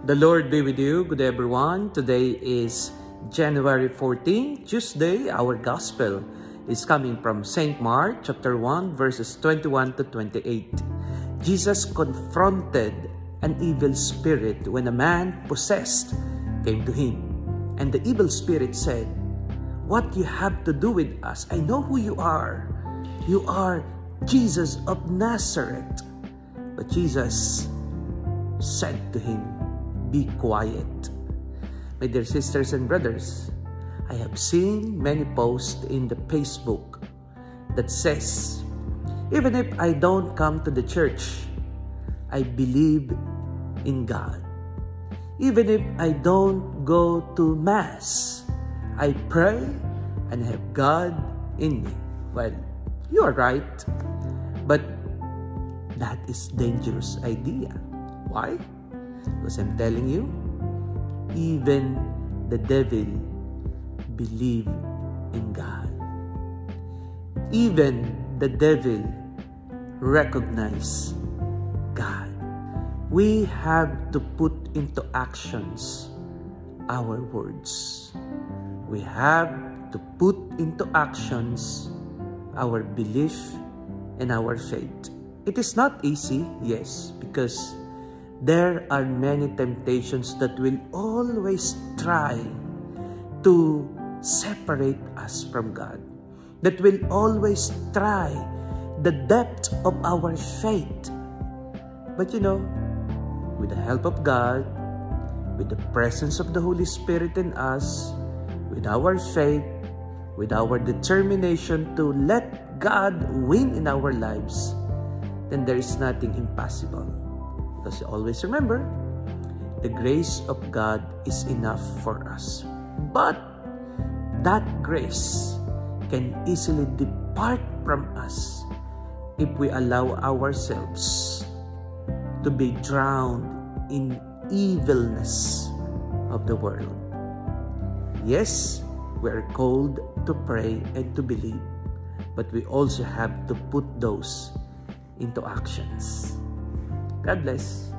The Lord be with you. Good day, everyone. Today is January 14, Tuesday. Our Gospel is coming from St. Mark chapter 1, verses 21 to 28. Jesus confronted an evil spirit when a man possessed came to him. And the evil spirit said, "What you have to do with us? I know who you are. You are Jesus of Nazareth." But Jesus said to him, "Be quiet." My dear sisters and brothers, I have seen many posts in the Facebook that says, even if I don't come to the church, I believe in God. Even if I don't go to Mass, I pray and have God in me. Well, you are right, but that is dangerous idea. Why? Because I'm telling you, even the devil believe in God. Even the devil recognize God. We have to put into actions our words. We have to put into actions our belief and our faith. It is not easy, yes, because there are many temptations that will always try to separate us from God. That will always try the depth of our faith. But you know, with the help of God, with the presence of the Holy Spirit in us, with our faith, with our determination to let God win in our lives, then there is nothing impossible. Because always remember, the grace of God is enough for us. But that grace can easily depart from us if we allow ourselves to be drowned in evilness of the world. Yes, we are called to pray and to believe, but we also have to put those into actions. God bless.